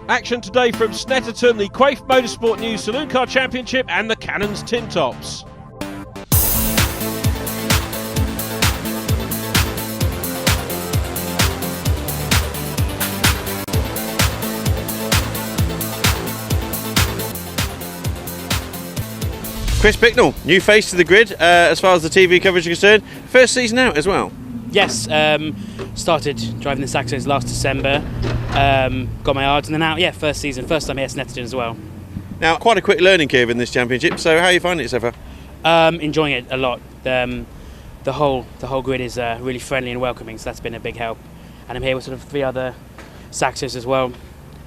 Action today from Snetterton, the Quaife Motorsport News Saloon Car Championship and the Cannons Tin Tops. Chris Bicknell, new face to the grid as far as the TV coverage is concerned. First season out as well. Yes, started driving the Saxos last December, got my yards, and then out, first season, first time here at Snetterton as well. Now, quite a quick learning curve in this championship, so how are you finding it so far? Enjoying it a lot. The whole grid is really friendly and welcoming, so that's been a big help. And I'm here with sort of 3 other Saxos as well,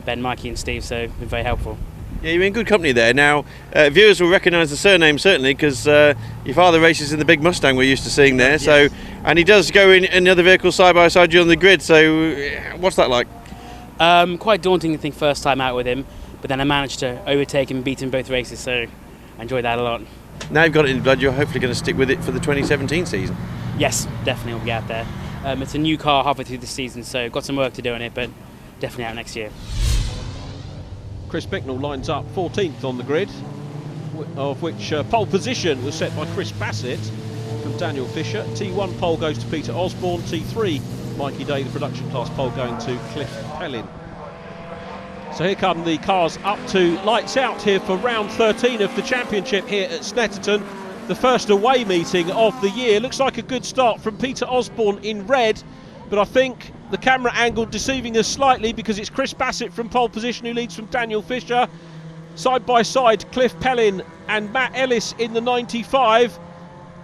Ben, Mikey and Steve, so it's been very helpful. Yeah, you're in good company there. Now, viewers will recognise the surname certainly because your father races in the big Mustang we're used to seeing there. Yes. So, and he does go in the other vehicles side by side you on the grid. So, what's that like? Quite daunting, I think, first time out with him, but then I managed to overtake him and beat him both races, so I enjoyed that a lot. Now you've got it in blood, you're hopefully going to stick with it for the 2017 season. Yes, definitely we'll be out there. It's a new car halfway through the season, so got some work to do on it, but definitely out next year. Chris Bicknell lines up 14th on the grid, of which pole position was set by Chris Bassett from Daniel Fisher. T1 pole goes to Peter Osborne. T3, Mikey Day, the production class pole going to Cliff Pellin. So here come the cars up to lights out here for round 13 of the championship here at Snetterton. The first away meeting of the year. Looks like a good start from Peter Osborne in red, but I think the camera angle deceiving us slightly because it's Chris Bassett from pole position who leads from Daniel Fisher. Side by side, Cliff Pellin and Matt Ellis in the 95.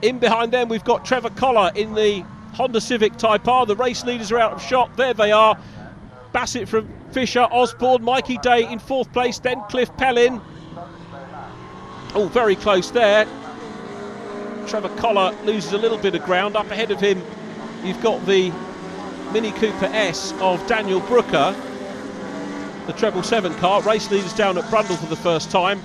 In behind them, we've got Trevor Collar in the Honda Civic Type R. The race leaders are out of shot. There they are. Bassett from Fisher, Osborne, Mikey Day in 4th place, then Cliff Pellin. Oh, very close there. Trevor Collar loses a little bit of ground. Up ahead of him, you've got the Mini Cooper S of Daniel Brooker, the 777 car. Race leaders down at Brundle for the first time.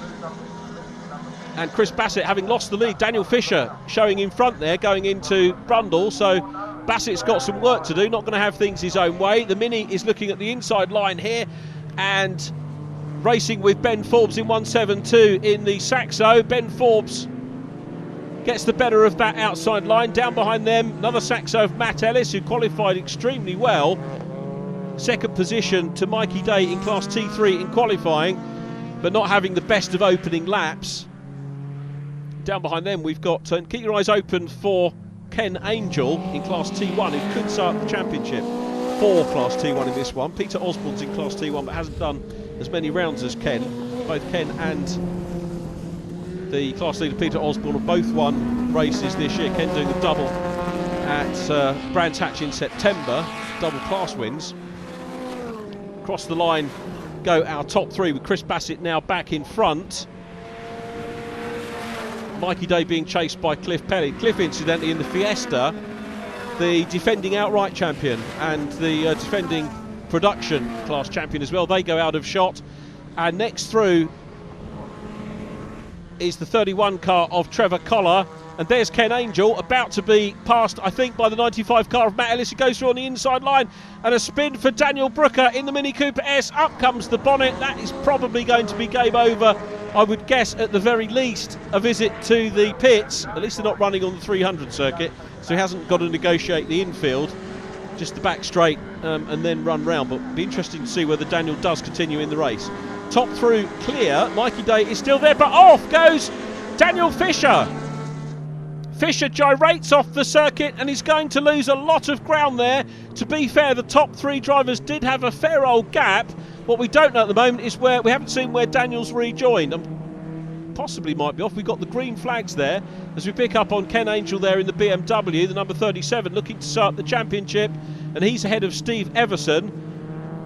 And Chris Bassett having lost the lead. Daniel Fisher showing in front there going into Brundle. So Bassett's got some work to do, not going to have things his own way. The Mini is looking at the inside line here and racing with Ben Forbes in 172 in the Saxo. Ben Forbes gets the better of that outside line. Down behind them, another Saxo of Matt Ellis, who qualified extremely well. Second position to Mikey Day in Class T3 in qualifying, but not having the best of opening laps. Down behind them, we've got, keep your eyes open for Ken Angel in Class T1, who could start the championship for Class T1 in this one. Peter Osborne's in Class T1, but hasn't done as many rounds as Ken. Both Ken and the class leader Peter Osborne have both won races this year. Ken doing the double at Brands Hatch in September, double class wins. Across the line go our top 3 with Chris Bassett now back in front. Mikey Day being chased by Cliff Pellin. Cliff, incidentally, in the Fiesta, the defending outright champion and the defending production class champion as well. They go out of shot. And next through is the 31 car of Trevor Collar, and there's Ken Angel about to be passed, I think, by the 95 car of Matt Ellis, who goes through on the inside line, and a spin for Daniel Brooker in the Mini Cooper S. Up comes the bonnet. That is probably going to be game over, I would guess, at the very least a visit to the pits. At least they're not running on the 300 circuit, so he hasn't got to negotiate the infield, just the back straight and then run round. But it'll be interesting to see whether Daniel does continue in the race. Top through clear, Mikey Day is still there, but off goes Daniel Fisher. Fisher gyrates off the circuit and he's going to lose a lot of ground there. To be fair, the top 3 drivers did have a fair old gap. What we don't know at the moment is where we haven't seen where Daniel's rejoined. Possibly might be off. We've got the green flags there as we pick up on Ken Angel there in the BMW, the number 37, looking to start the championship, and he's ahead of Steve Everson.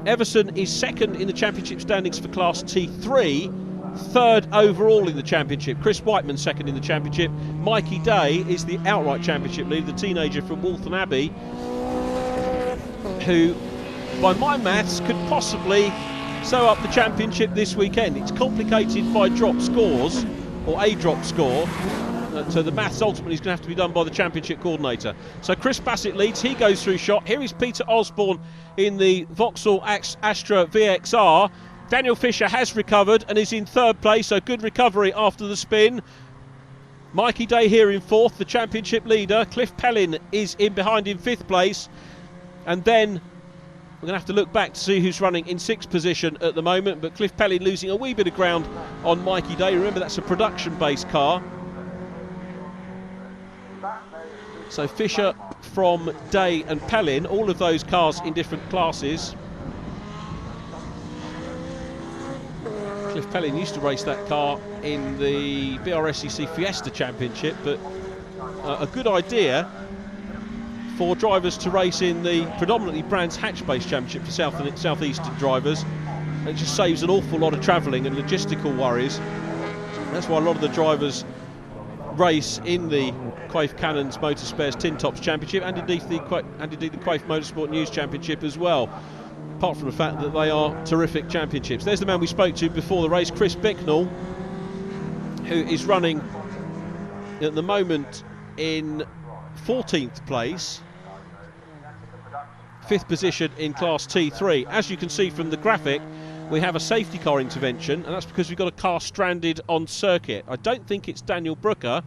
Everson is second in the championship standings for Class T3, third overall in the championship. Chris Whiteman second in the championship. Mikey Day is the outright championship leader, the teenager from Waltham Abbey, who, by my maths, could possibly sew up the championship this weekend. It's complicated by drop scores, or a drop score. So the maths ultimately is going to have to be done by the championship coordinator. So Chris Bassett leads, he goes through shot. Here is Peter Osborne in the Vauxhall Astra VXR. Daniel Fisher has recovered and is in 3rd place, so good recovery after the spin. Mikey Day here in 4th, the championship leader. Cliff Pellin is in behind in 5th place. And then we're going to have to look back to see who's running in 6th position at the moment, but Cliff Pellin losing a wee bit of ground on Mikey Day. Remember, that's a production-based car. So Fisher from Day and Pellin, all of those cars in different classes. Cliff Pellin used to race that car in the BRSCC Fiesta Championship, but a good idea for drivers to race in the predominantly Brands Hatch-based championship for southeastern drivers. It just saves an awful lot of travelling and logistical worries. That's why a lot of the drivers race in the Quaife Cannons Motor Spares Tin Tops Championship and indeed the Quaife Motorsport News Championship as well, apart from the fact that they are terrific championships. There's the man we spoke to before the race, Chris Bicknell, who is running at the moment in 14th place, 5th position in Class T3. As you can see from the graphic, we have a safety car intervention, and that's because we've got a car stranded on circuit. I don't think it's Daniel Brooker.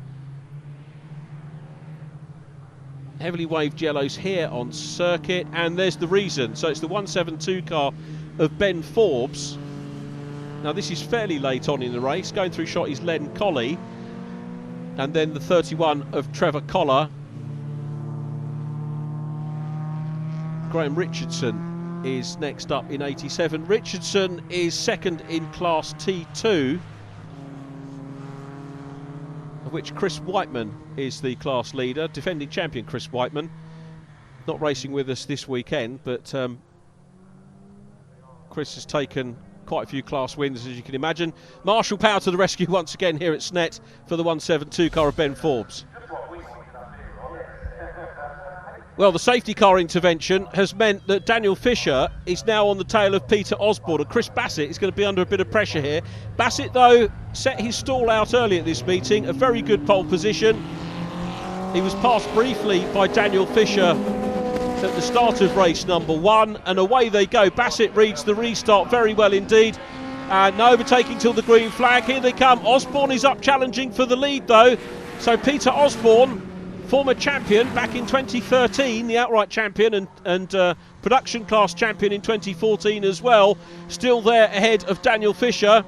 Heavily waved yellows here on circuit, and there's the reason. So it's the 172 car of Ben Forbes. Now this is fairly late on in the race. Going through shot is Len Colley, and then the 31 of Trevor Collar. Graham Richardson is next up in 87. Richardson is 2nd in Class T2, of which Chris Whiteman is the class leader, defending champion Chris Whiteman. Not racing with us this weekend, but Chris has taken quite a few class wins, as you can imagine. Marshall Power to the rescue once again here at Snet for the 172 car of Ben Forbes. Well, the safety car intervention has meant that Daniel Fisher is now on the tail of Peter Osborne, and Chris Bassett is going to be under a bit of pressure here. Bassett, though, set his stall out early at this meeting, a very good pole position. He was passed briefly by Daniel Fisher at the start of race number 1, and away they go. Bassett reads the restart very well indeed, and no overtaking till the green flag. Here they come. Osborne is up challenging for the lead, though. So Peter Osborne, former champion back in 2013, the outright champion and production class champion in 2014 as well, still there ahead of Daniel Fisher.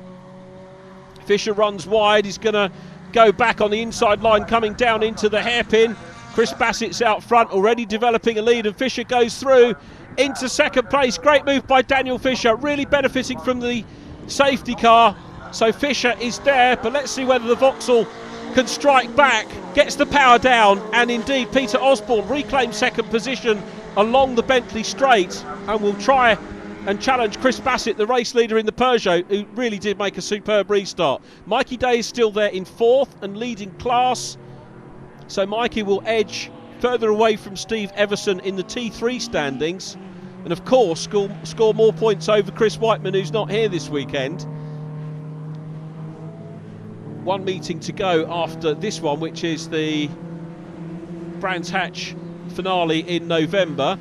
Fisher runs wide, he's going to go back on the inside line, coming down into the hairpin. Chris Bassett's out front, already developing a lead, and Fisher goes through into 2nd place. Great move by Daniel Fisher, really benefiting from the safety car. So Fisher is there, but let's see whether the Vauxhall can strike back, gets the power down, and indeed Peter Osborne reclaims 2nd position along the Bentley straight and will try and challenge Chris Bassett, the race leader in the Peugeot, who really did make a superb restart. Mikey Day is still there in 4th and leading class, so Mikey will edge further away from Steve Everson in the T3 standings, and of course score more points over Chris Whiteman, who's not here this weekend. One meeting to go after this one, which is the Brands Hatch finale in November.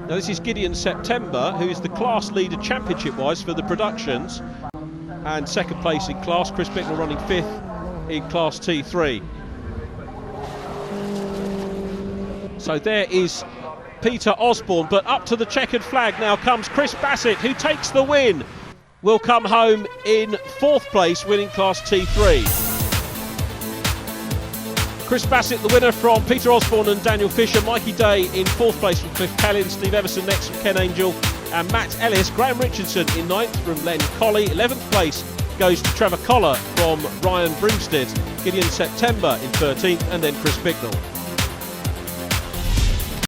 Now this is Gideon September, who is the class leader championship-wise for the productions, and 2nd place in class. Chris Bicknell running 5th in Class T3. So there is Peter Osborne, but up to the checkered flag now comes Chris Bassett, who takes the win. Will come home in 4th place, winning Class T3. Chris Bassett, the winner from Peter Osborne and Daniel Fisher. Mikey Day in 4th place from Cliff Pellin. Steve Everson next from Ken Angel and Matt Ellis. Graham Richardson in 9th from Len Colley. 11th place goes to Trevor Collar from Ryan Brimstead. Gideon September in 13th, and then Chris Bicknell.